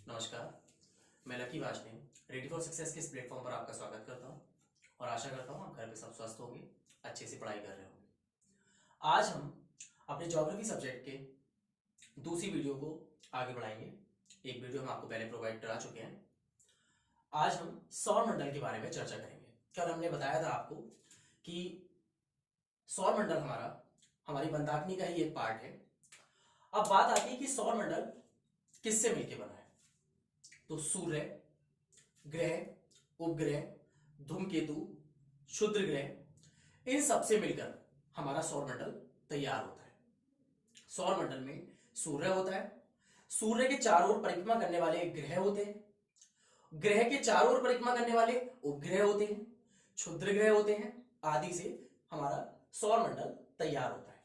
नमस्कार, मैं lucky Vajpayee ready for success के इस प्लेटफॉर्म पर आपका स्वागत करता हूं और आशा करता हूं आप घर पे सब स्वस्थ होंगे, अच्छे से पढ़ाई कर रहे होंगे। आज हम अपने ज्योग्राफी सब्जेक्ट के दूसरी वीडियो को आगे बढ़ाएंगे। एक वीडियो हम आपको पहले प्रोवाइड करा चुके हैं। आज हम सौर मंडल के बारे में चर्चा करेंगे। कल हमने बताया था आपको कि सौर मंडल हमारी मंदाकिनी का ही एक पार्ट है। अब बात आती है कि सौर मंडल किससे मिलकर बना है। तो सूर्य, ग्रह, उपग्रह, धूमकेतु, क्षुद्र ग्रह, इन सबसे मिलकर हमारा सौर मंडल तैयार होता है। सौर मंडल में सूर्य होता है, सूर्य के चारों ओर परिक्रमा करने वाले ग्रह होते हैं, ग्रह के चारों ओर परिक्रमा करने वाले उपग्रह होते हैं, क्षुद्र ग्रह होते हैं, आदि से हमारा सौर मंडल तैयार होता है।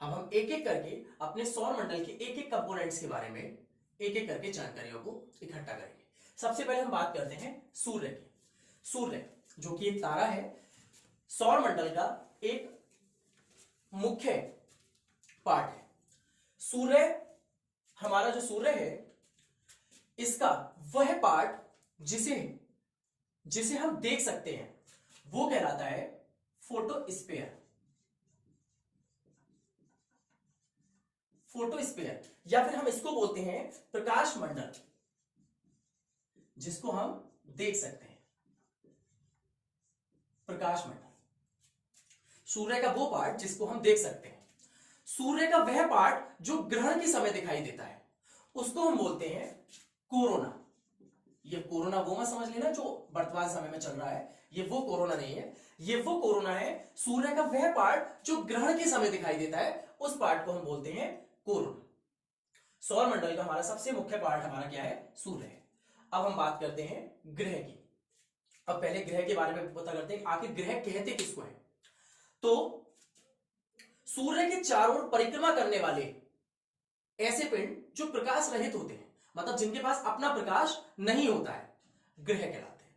अब हम एक एक करके अपने सौर मंडल के एक एक कंपोनेंट्स के बारे में एक एक करके जानकारियों को इकट्ठा करेंगे। सबसे पहले हम बात करते हैं सूर्य की। सूर्य जो कि एक तारा है, सौर मंडल का एक मुख्य पार्ट है। सूर्य, हमारा जो सूर्य है, इसका वह पार्ट जिसे हम देख सकते हैं वो कहलाता है फोटोस्फीयर। फोटोस्फीयर या फिर हम इसको बोलते हैं प्रकाश मंडल, जिसको हम देख सकते हैं। प्रकाश मंडल सूर्य का वो पार्ट जिसको हम देख सकते हैं। सूर्य का वह पार्ट जो ग्रहण के समय दिखाई देता है उसको हम बोलते हैं कोरोना। ये कोरोना वो मत समझ लेना जो वर्तमान समय में चल रहा है, ये वो कोरोना नहीं है। ये वो कोरोना है, सूर्य का वह पार्ट जो ग्रहण के समय दिखाई देता है, उस पार्ट को हम बोलते हैं कोरोना। सौर मंडल का हमारा सबसे मुख्य पार्ट हमारा क्या है? सूर्य है। अब हम बात करते हैं ग्रह की। अब पहले ग्रह के बारे में पता करते हैं आखिर ग्रह कहते किसको है। तो सूर्य के चारों ओर परिक्रमा करने वाले ऐसे पिंड जो प्रकाश रहित होते हैं, मतलब जिनके पास अपना प्रकाश नहीं होता है, ग्रह कहलाते हैं।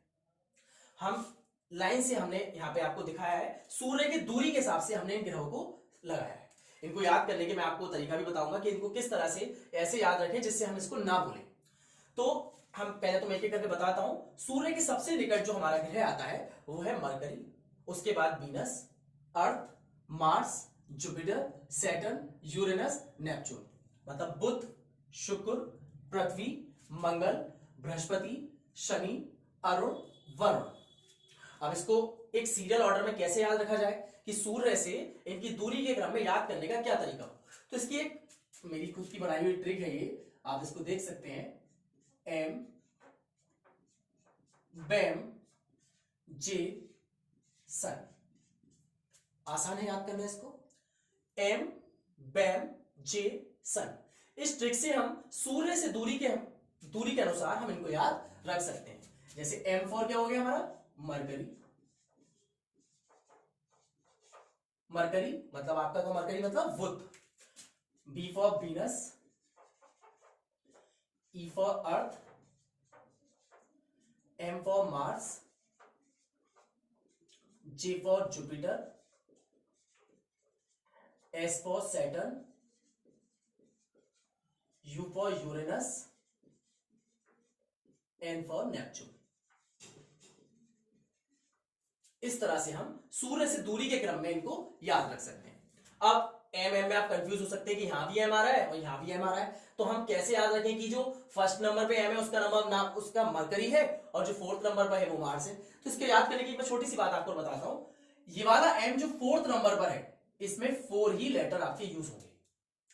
हम लाइन से हमने यहां पे आपको दिखाया है, सूर्य की दूरी के हिसाब से हमने इन ग्रहों को लगाया है। इनको याद करने के मैं आपको तरीका भी बताऊंगा कि इनको किस तरह से ऐसे याद रखें जिससे हम इसको ना भूलें। तो हम पहले तो मैं एक एक करके बताता हूं। सूर्य के सबसे निकट जो हमारा ग्रह आता है वो है मरकरी, उसके बाद Venus, Earth, Mars, Jupiter, Saturn, Uranus, Neptune. मतलब बुध, शुक्र, पृथ्वी, मंगल, बृहस्पति, शनि, अरुण, वरुण। अब इसको एक सीरियल ऑर्डर में कैसे याद रखा जाए कि सूर्य से इनकी दूरी के क्रम में याद करने का क्या तरीका हो, तो इसकी एक मेरी खुद की बनाई हुई ट्रिक है। ये आप इसको देख सकते हैं, एम बैम जे सन। आसान है याद करना इसको, एम बैम जे सन। इस ट्रिक से हम सूर्य से दूरी के अनुसार हम इनको याद रख सकते हैं। जैसे एम फॉर क्या हो गया हमारा? मरकरी। मरकरी मतलब आपका तो मरकरी मतलब बुध। B for Venus, E for Earth, M for Mars, J for Jupiter, S for Saturn, U for Uranus, N for Neptune. इस तरह से हम सूर्य से दूरी के क्रम में इनको याद रख सकते हैं। अब एम में आप कंफ्यूज हो सकते हैं कि यहां भी एम आ रहा है और यहां भी एम आ रहा है, तो हम कैसे याद रखें कि जो फर्स्ट नंबर पे एम है उसका नंबर नाम उसका मरकरी है और जो फोर्थ नंबर पर है वो मार्स है। तो इसके याद करने की मैं छोटी सी बात आपको बताता हूं। ये वाला एम जो फोर्थ नंबर पर है, इसमें 4 ही लेटर आपके यूज होंगे।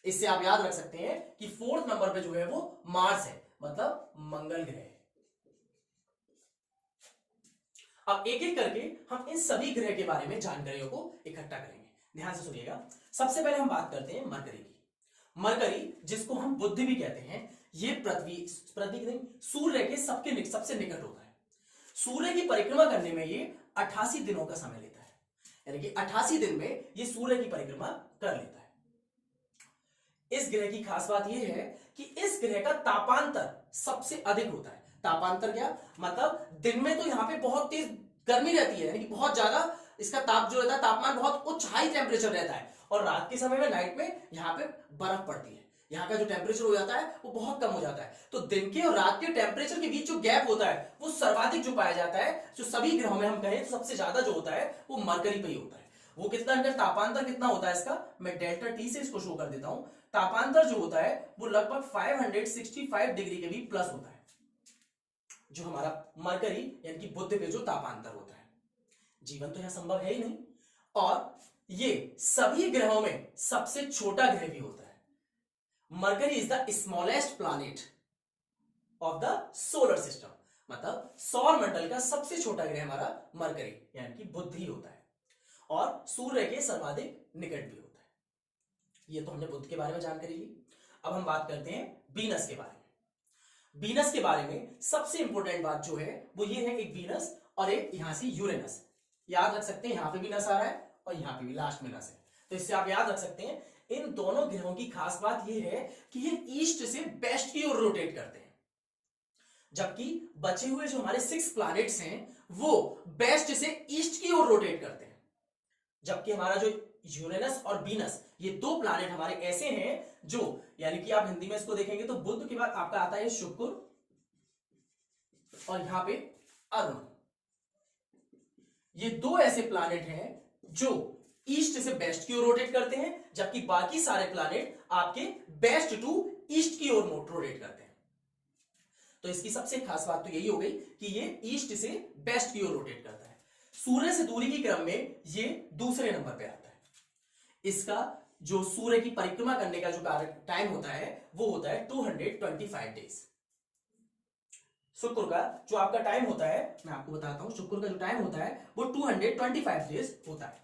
इससे आप याद रख सकते हैं कि फोर्थ नंबर पे जो है वो मार्स है, मतलब मंगल ग्रह है। अब एक एक करके हम इन सभी ग्रह के बारे में जानकारियों को इकट्ठा करेंगे। ध्यान से सुनिएगा। सबसे पहले हम बात करते हैं मरकरी की। मरकरी जिसको हम बुध भी कहते हैं, ये पृथ्वी नहीं, सूर्य के सबसे निकट होता है। सूर्य की परिक्रमा करने में ये 88 दिनों का समय लेता है, यानी कि 88 दिन में ये सूर्य की परिक्रमा कर लेता है। इस ग्रह की खास बात यह है कि इस ग्रह का तापांतर सबसे अधिक होता है। तापांतर क्या मतलब? दिन में तो यहां पे बहुत तेज गर्मी रहती है, यानी कि बहुत ज्यादा इसका ताप जो रहता है, तापमान बहुत उच्च हाई टेम्परेचर रहता है, और रात के समय में नाइट में यहां पे बर्फ पड़ती है। यहाँ का जो टेम्परेचर हो जाता है वो बहुत कम हो जाता है। तो दिन के और रात के टेम्परेचर के बीच जो गैप होता है वो सर्वाधिक जो पाया जाता है, जो सभी ग्रहों में हम कहें तो सबसे ज्यादा जो होता है वो मरकरी पे ही होता है। वो कितना अंदर तापांतर कितना होता है इसका, मैं डेल्टा टी से इसको शो कर देता हूं। तापांतर जो होता है वो लगभग 565 डिग्री के भी प्लस होता है, जो हमारा मरकरी यानी कि बुध पे जो तापांतर होता है। जीवन तो यहां संभव है ही नहीं, और ये सभी ग्रहों में सबसे छोटा ग्रह भी होता है। Mercury is the smallest planet of the solar system, मतलब सौर मंडल का सबसे छोटा ग्रह हमारा मरकरी यानी कि बुध ही होता है, और सूर्य के सर्वाधिक निकट भी होता है। ये तो हमने बुध के बारे में जानकारी ली। अब हम बात करते हैं वीनस के बारे में। वीनस के बारे में सबसे इंपॉर्टेंट बात जो है वो ये है, एक वीनस और एक यहां से यूरेनस। याद रख सकते हैं, यहां पे वीनस आ रहा है और यहां पे भी लास्ट में नस है, तो इससे आप याद रख सकते हैं। इन दोनों ग्रहों की खास बात यह है कि ये ईस्ट से वेस्ट की ओर रोटेट करते हैं, जबकि बचे हुए जो हमारे 6 प्लैनेट्स हैं वो वेस्ट से ईस्ट की ओर रोटेट करते हैं। जबकि हमारा जो यूरेनस और वीनस, ये 2 प्लैनेट हमारे ऐसे हैं जो, यानी कि आप हिंदी में इसको देखेंगे तो बुध के बाद आपका आता है शुक्र और यहां पे अरुण। ये 2 ऐसे प्लैनेट हैं जो ईस्ट से वेस्ट की ओर रोटेट करते हैं, जबकि बाकी सारे प्लैनेट आपके वेस्ट टू ईस्ट की ओर रोटेट करते हैं। तो इसकी सबसे खास बात तो यही हो गई कि ये ईस्ट से वेस्ट की ओर रोटेट करता है। सूर्य से दूरी के क्रम में ये दूसरे नंबर पे आता है। इसका जो सूर्य की परिक्रमा करने का जो टाइम होता है वो होता है 225 डेज। शुक्र का जो आपका टाइम होता है, मैं आपको बताता हूं, शुक्र का जो टाइम होता है वो 225 डेज होता है।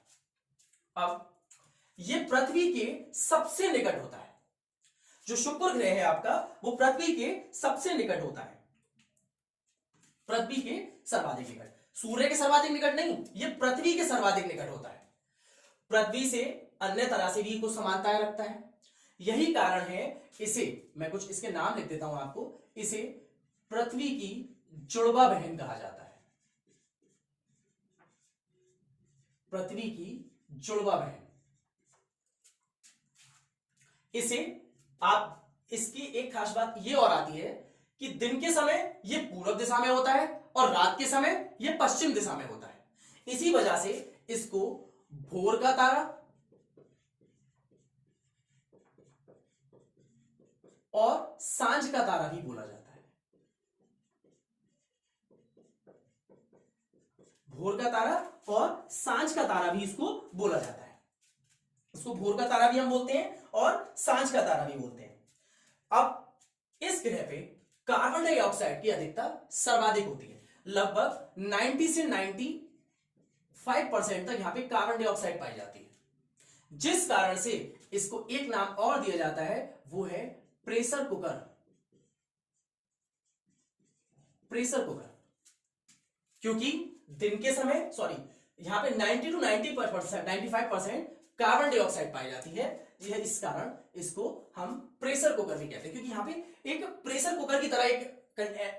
अब ये पृथ्वी के सबसे निकट होता है। जो शुक्र ग्रह है आपका वो पृथ्वी के सबसे निकट होता है, पृथ्वी के सर्वाधिक निकट। सूर्य के सर्वाधिक निकट नहीं, ये पृथ्वी के सर्वाधिक निकट होता है। पृथ्वी से अन्य तरह से भी कुछ समानताएं रखता है। यही कारण है इसे, मैं कुछ इसके नाम लिख देता हूं आपको, इसे पृथ्वी की जुड़वा बहन कहा जाता है। पृथ्वी की जुड़वा बहन। इसे आप, इसकी एक खास बात ये और आती है कि दिन के समय ये पूर्व दिशा में होता है और रात के समय ये पश्चिम दिशा में होता है। इसी वजह से इसको भोर का तारा और सांझ का तारा भी बोला जाता है। भोर का तारा और सांझ का तारा भी इसको बोला जाता है। इसको भोर का तारा भी हम बोलते हैं और सांझ का तारा भी बोलते हैं। अब इस ग्रह पे कार्बन डाइऑक्साइड की अधिकता सर्वाधिक होती है। लगभग 90 से 95% तक यहां पे कार्बन डाइऑक्साइड पाई जाती है, जिस कारण से इसको एक नाम और दिया जाता है, वो है प्रेशर कुकर। प्रेशर कुकर, क्योंकि दिन के समय, सॉरी, यहां पे 90 टू 95% कार्बन डाइऑक्साइड पाई जाती है। यह इस कारण इसको हम प्रेशर कुकर भी कहते हैं, क्योंकि यहां पे एक प्रेशर कुकर की तरह एक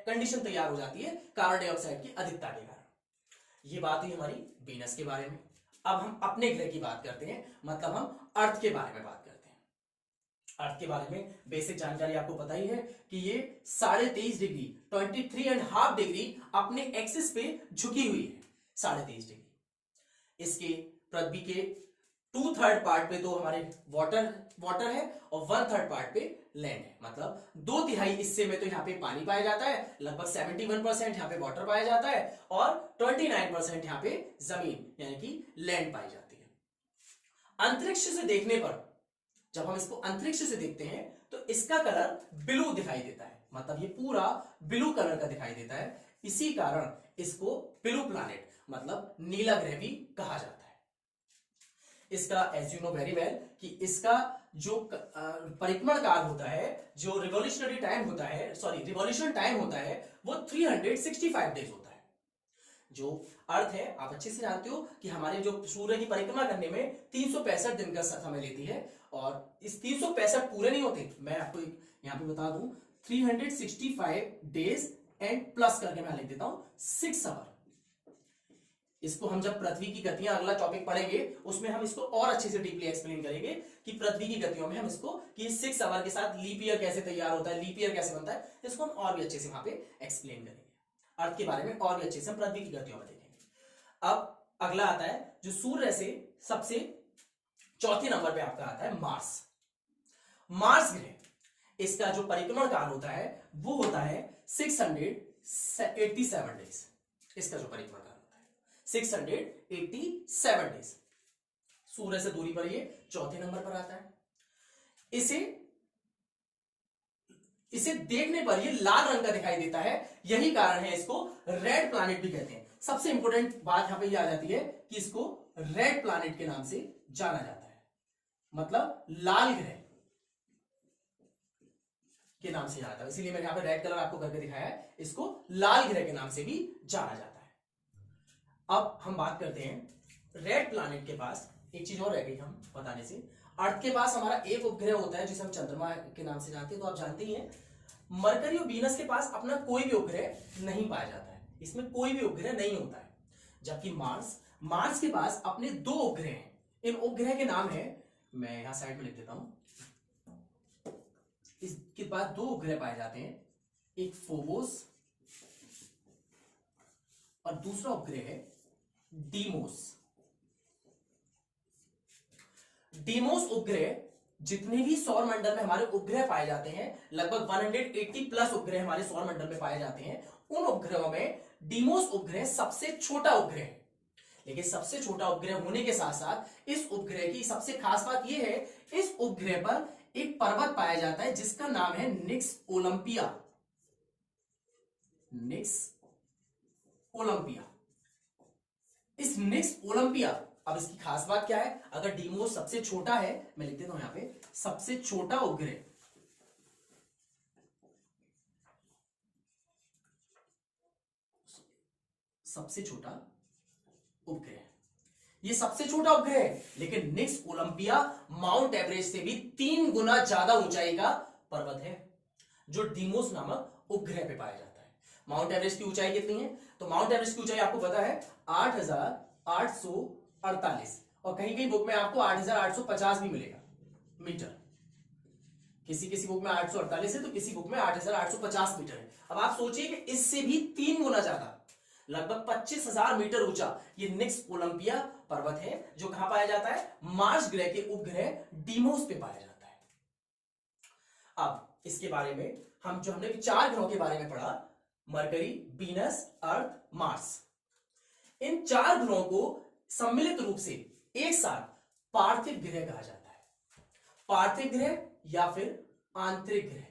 कंडीशन तैयार हो जाती है कार्बन डाइऑक्साइड की अधिकता के कारण। ये बात हुई हमारी वीनस के बारे में। अब हम अपने ग्रह की बात करते हैं, मतलब हम अर्थ के बारे में बात करते हैं। अर्थ के बारे में बेसिक जानकारी आपको पता ही है कि ये 23.5 डिग्री 23.5 डिग्री अपने एक्सिस पे झुकी हुई है। 23.5 डिग्री। इसके पृथ्वी के 2/3 पार्ट पे तो हमारे वाटर है और 1/3 पार्ट पे लैंड है, मतलब 2/3 हिस्से में तो यहाँ पे पानी पाया जाता है, लगभग 71% यहाँ पे वाटर पाया जाता है और 29% यहाँ पे जमीन यानी कि लैंड पाई जाती है। अंतरिक्ष से देखने पर, जब हम इसको अंतरिक्ष से देखते हैं तो इसका कलर ब्लू दिखाई देता है, मतलब ये पूरा ब्लू कलर का दिखाई देता है। इसी कारण इसको ब्लू प्लैनेट मतलब नीला ग्रह भी कहा जाता है। इसका as you know very well कि इसका जो परिक्रमण काल होता है, जो रिवॉल्यूशनरी टाइम होता है, सॉरी रिवॉल्यूशन टाइम होता है, वो 365 डेज होता है। जो अर्थ है, आप अच्छे से जानते हो कि हमारे जो सूर्य की परिक्रमा करने में 365 दिन का समय लेती है, और इस 365 पूरे नहीं होते। मैं आपको यहां पे बता दूं 365 डेज एंड प्लस करके मैं लिख देता हूं 6 आवर। इसको हम जब पृथ्वी की गतियां अगला टॉपिक पढ़ेंगे उसमें हम इसको और अच्छे से डीपली एक्सप्लेन करेंगे कि पृथ्वी की गतियों में हम इसको कि 6 आवर के साथ लीप ईयर कैसे तैयार होता है, लीप ईयर कैसे बनता है, इसको हम और भी अच्छे से वहां पे एक्सप्लेन करेंगे। अर्थ के बारे में और भी अच्छे से हम पृथ्वी की गतियों में देखेंगे। अब अगला आता है जो सूर्य से सबसे चौथे नंबर पे आपका आता है मार्स। मार्स ग्रह, इसका जो परिक्रमण काल होता है वो होता है 687 डेज। इसका जो परिक्रमण काल होता है 687 डेज। सूर्य से दूरी पर ये चौथे नंबर पर आता है। इसे देखने पर ये लाल रंग का दिखाई देता है, यही कारण है इसको रेड प्लैनेट भी कहते हैं। सबसे इंपॉर्टेंट बात यहां पे ये आ जाती है कि इसको रेड प्लैनेट के नाम से जाना जाता है, मतलब लाल ग्रह के नाम से जाना जाता है। इसीलिए मैंने यहां पे रेड कलर आपको करके दिखाया है, इसको लाल ग्रह के नाम से भी जाना जाता है। अब हम बात करते हैं रेड प्लैनेट के पास एक चीज और रह गई हम बताने से। अर्थ के पास हमारा एक उपग्रह होता है जिसे हम चंद्रमा के नाम से जानते हैं, तो आप जानते ही हैं। मरकरी और वीनस के पास अपना कोई भी उपग्रह नहीं पाया जाता है, इसमें कोई भी उपग्रह नहीं होता है। जबकि मार्स के पास अपने 2 उपग्रह हैं। इन उपग्रह के नाम है, मैं यहां साइड में लिख देता हूं। इसके बाद 2 उपग्रह पाए जाते हैं, एक फोबोस और दूसरा उपग्रह है डीमोस। डीमोस उपग्रह, जितने भी सौर मंडल में हमारे उपग्रह पाए जाते हैं, लगभग 180 प्लस उपग्रह हमारे सौर मंडल में पाए जाते हैं। उन उपग्रहों में डीमोस उपग्रह सबसे छोटा उपग्रह है। लेकिन सबसे छोटा उपग्रह होने के साथ साथ इस उपग्रह की सबसे खास बात यह है, इस उपग्रह पर एक पर्वत पाया जाता है जिसका नाम है निक्स ओलंपिया। निक्स ओलंपिया, इस निक्स ओलंपिया, अब इसकी खास बात क्या है? अगर डीमोस सबसे छोटा है, मैं लिख देता हूं यहां पे, सबसे छोटा उपग्रह, सबसे छोटा उपग्रह, ये सबसे छोटा उपग्रह है। लेकिन निक्स ओलंपिया माउंट एवरेस्ट से भी 3 गुना ज्यादा ऊंचाई का पर्वत है, जो डीमोस नामक उपग्रह पे पाया जाता है। माउंट एवरेस्ट की ऊंचाई कितनी है? तो माउंट एवरेस्ट की ऊंचाई आपको पता है 8,848, और कहीं कहीं बुक में आपको 8,850 भी मिलेगा मीटर। किसी किसी बुक में 848 है तो किसी बुक में 8,850 मीटर है। अब आप सोचिए कि इससे भी 3 गुना ज्यादा, लगभग 25,000 मीटर ऊंचा ये निक्स ओलंपिया पर्वत है, जो कहां पाया जाता है? मार्स ग्रह के उपग्रह डीमोस पे पाया जाता है। अब इसके बारे में हमने 4 ग्रहों के बारे में पढ़ा, मरकरी, वीनस, अर्थ, मार्स। इन 4 ग्रहों को सम्मिलित रूप से एक साथ पार्थिव ग्रह कहा जाता है। पार्थिव ग्रह या फिर आंतरिक ग्रह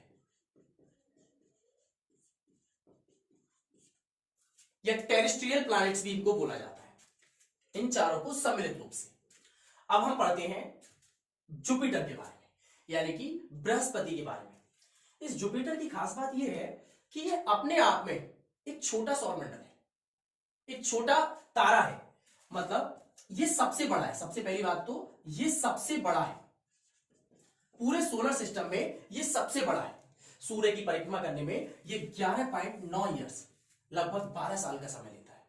या टेरेस्ट्रियल प्लैनेट्स भी इनको बोला जाता है, इन चारों को सम्मिलित रूप से। अब हम पढ़ते हैं जुपिटर के बारे में, यानी कि बृहस्पति के बारे में। इस जुपिटर की खास बात यह है कि यह अपने आप में एक छोटा सौरमंडल है, एक छोटा तारा है, मतलब ये सबसे बड़ा है। सबसे पहली बात तो ये सबसे बड़ा है पूरे सोलर सिस्टम में, ये सबसे बड़ा है। सूर्य की परिक्रमा करने में ये 11.9 ईयर्स, लगभग 12 साल का समय लेता है।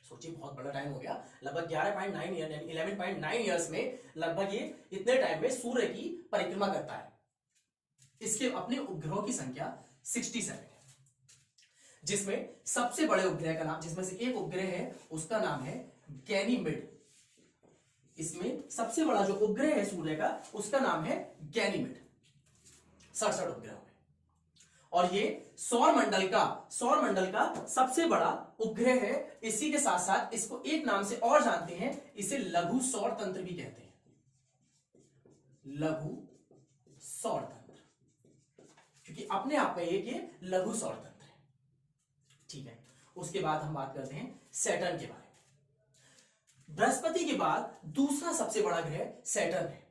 सोचिए, बहुत बड़ा टाइम हो गया। लगभग 11.9 ईयर, 11.9 ईयर्स में लगभग ये इतने टाइम में सूर्य की परिक्रमा करता है। इसके अपने उपग्रहों की संख्या 67 है, जिसमें सबसे बड़े उपग्रह का नाम, जिसमें से एक उपग्रह है उसका नाम है गैनीमेड। इसमें सबसे बड़ा जो उपग्रह है सूर्य का, उसका नाम है गैनीमेड, 67 उपग्रहों में। और ये सौर मंडल का सबसे बड़ा उपग्रह है। इसी के साथ साथ इसको एक नाम से और जानते हैं, इसे लघु सौर तंत्र भी कहते हैं, लघु सौर तंत्र, क्योंकि अपने आप में ये लघु सौर तंत्र है। ठीक है, उसके बाद हम बात करते हैं सैटर्न के बारे में। बृहस्पति के बाद दूसरा सबसे बड़ा ग्रह सैटर्न है।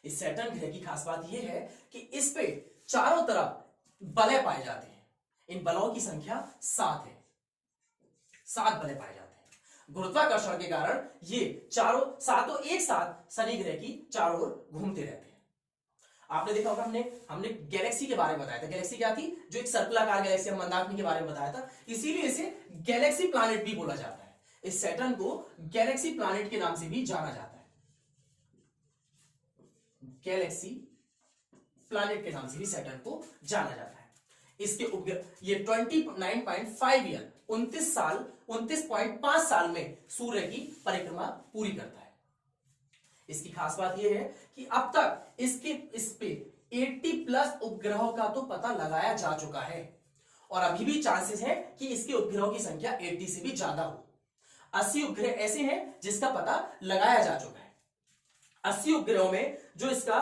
इस सैटर्न ग्रह की खास बात यह है कि इस पे चारों तरफ बलय पाए जाते हैं। इन बलों की संख्या 7 है, 7 बलय पाए जाते हैं। गुरुत्वाकर्षण के कारण ये सातों एक साथ शनि ग्रह की चारों ओर घूमते रहते हैं। आपने देखा होगा, हमने गैलेक्सी के बारे में बताया था। गैलेक्सी क्या थी? जो एक सर्कलाकार गैलेक्सी, मंदाकिनी के बारे में बताया था। इसीलिए इसे गैलेक्सी प्लैनेट भी बोला जाता है। इस सैटर्न को गैलेक्सी प्लैनेट के नाम से भी जाना जाता है, गैलेक्सी प्लैनेट के नाम से भी सैटर्न को जाना जाता है। इसके उपग्रह ये 29.5 ईयर 29.5 साल में सूर्य की परिक्रमा पूरी करता है। इसकी खास बात यह है कि अब तक इस पे 80 प्लस उपग्रहों का तो पता लगाया जा चुका है और अभी भी चांसेस है कि इसके उपग्रहों की संख्या 80 से भी ज्यादा हो। 80 उपग्रह ऐसे हैं जिसका पता लगाया जा चुका है। 80 उपग्रहों में जो इसका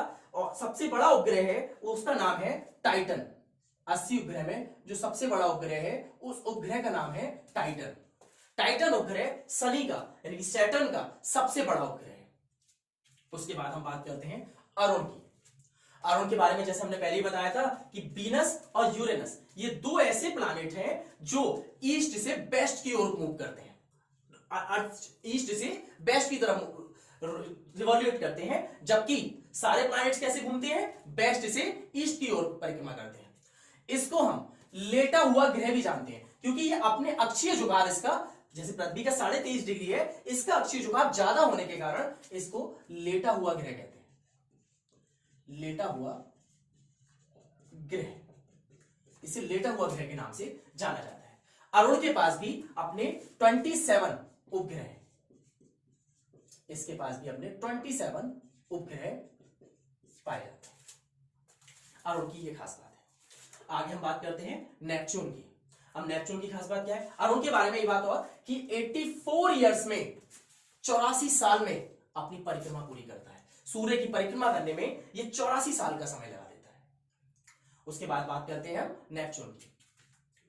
सबसे बड़ा उपग्रह है उसका नाम है टाइटन। 80 उपग्रह में जो सबसे बड़ा उपग्रह है उस उपग्रह का नाम है टाइटन। टाइटन उपग्रह शनि का यानी कि सैटर्न का सबसे बड़ा उपग्रह है। उसके बाद हम बात करते हैं अरुण की। अरुण के बारे में जैसे हमने पहले ही बताया था कि वीनस और यूरेनस ये दो ऐसे प्लैनेट हैं जो ईस्ट से वेस्ट की ओर मूव करते हैं, ईस्ट से वेस्ट की तरफ रिवॉल्यूट करते हैं, जबकि सारे प्लैनेट्स कैसे घूमते हैं, वेस्ट से ईस्ट की ओर परिक्रमा करते हैं। इसको हम लेटा हुआ ग्रह भी जानते हैं क्योंकि ये अपने अक्षीय झुकाव इसका जैसे पृथ्वी का 23.5 डिग्री है, इसका अक्षीय झुकाव ज्यादा होने के कारण इसको लेटा हुआ ग्रह कहते हैं, लेटा हुआ ग्रह, इसे लेटा हुआ ग्रह के नाम से जाना जाता है। अरुण के पास भी अपने 27 उपग्रह हैं, इसके पास भी अपने 27 उपग्रह पाए जाते हैं। अरुण की यह खास बात है। आगे हम बात करते हैं नेपच्यून की। अब नेपच्यून की खास बात क्या है, अरुण के बारे में ये बात हुआ कि 84 इयर्स में 84 साल में अपनी परिक्रमा पूरी करता है। सूर्य की परिक्रमा करने में ये 84 साल का समय लगा देता है। उसके बाद बात करते हैं हम नेपच्यून की।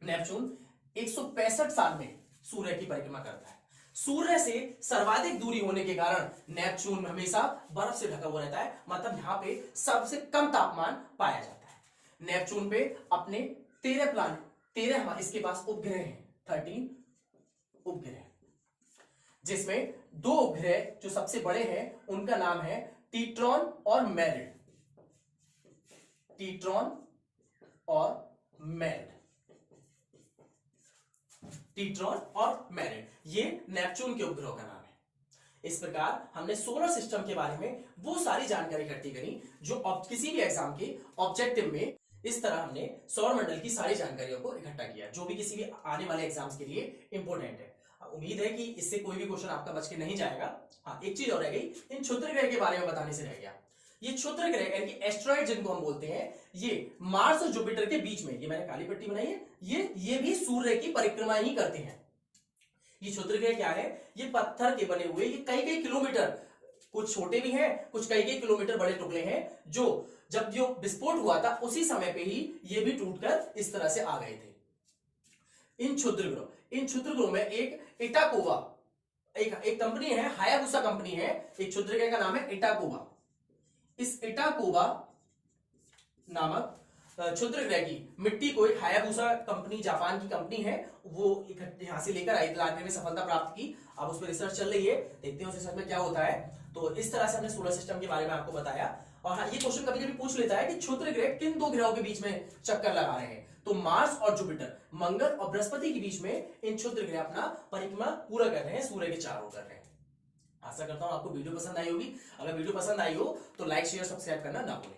नेपच्यून 165 साल में सूर्य की परिक्रमा करता है। सूर्य से सर्वाधिक दूरी होने के कारण नेपच्यून हमेशा बर्फ से ढका हुआ रहता है, मतलब यहां पे सबसे कम तापमान पाया जाता है। नेपच्यून पे अपने 13 प्लैनेट 13 इसके पास उपग्रह हैं, 13 उपग्रह, जिसमें 2 उपग्रह जो सबसे बड़े हैं उनका नाम है टीट्रॉन और मेरिड। टीट्रॉन और मेरिड, टीट्रॉन और मेरिड, ये नेपच्यून के उपग्रहों का नाम है। इस प्रकार हमने सोलर सिस्टम के बारे में वो सारी जानकारी इकट्ठी करी जो किसी भी एग्जाम के ऑब्जेक्टिव में, इस तरह हमने सौर मंडल की सारी जानकारियों को इकट्ठा किया जो भी किसी भी आने वाले एग्जाम्स के लिए इंपॉर्टेंट है। उम्मीद है कि इससे कोई भी क्वेश्चन आपका बच के नहीं जाएगा। हाँ, एक चीज और रह गई, इन क्षुद्र ग्रह के बारे में बताने से रह गया। ये क्षुद्र ग्रह यानी कि एस्ट्रॉइड जिनको हम बोलते हैं, ये मार्स और जुपिटर के बीच में, ये मैंने काली पट्टी बनाई है, ये भी सूर्य की परिक्रमा ही करते हैं। ये क्षुद्र ग्रह क्या है, ये पत्थर के बने हुए, ये कई कई किलोमीटर, कुछ छोटे भी हैं, कुछ कई कई किलोमीटर बड़े टुकड़े हैं, जो जब जो विस्फोट हुआ था उसी समय पे ही ये भी टूटकर इस तरह से आ गए थे। इन क्षुद्र ग्रहों में एक इटाकोवा, एक कंपनी है, हायाबुसा कंपनी है, एक क्षुद्र ग्रह का नाम है इटाकोवा। इस इटाकोवा नामक क्षुद्र ग्रह की मिट्टी को एक हायाबुसा कंपनी, जापान की कंपनी है, वो यहां से लेकर आई, लाने में सफलता प्राप्त की। अब उस पर रिसर्च चल रही है, देखते हैं उस रिसर्च में क्या होता है। तो इस तरह से हमने सोलर सिस्टम के बारे में आपको बताया। और हाँ, ये क्वेश्चन कभी कभी पूछ लेता है कि क्षुद्र ग्रह किन 2 ग्रहों के बीच में चक्कर लगा रहे हैं, तो मार्स और जुपिटर, मंगल और बृहस्पति के बीच में इन क्षुद्र ग्रह अपना परिक्रमा पूरा कर रहे हैं, सूर्य के चारों कर रहे हैं। आशा करता हूं आपको वीडियो पसंद आई होगी। अगर वीडियो पसंद आई हो तो लाइक शेयर सब्सक्राइब करना ना भूलें।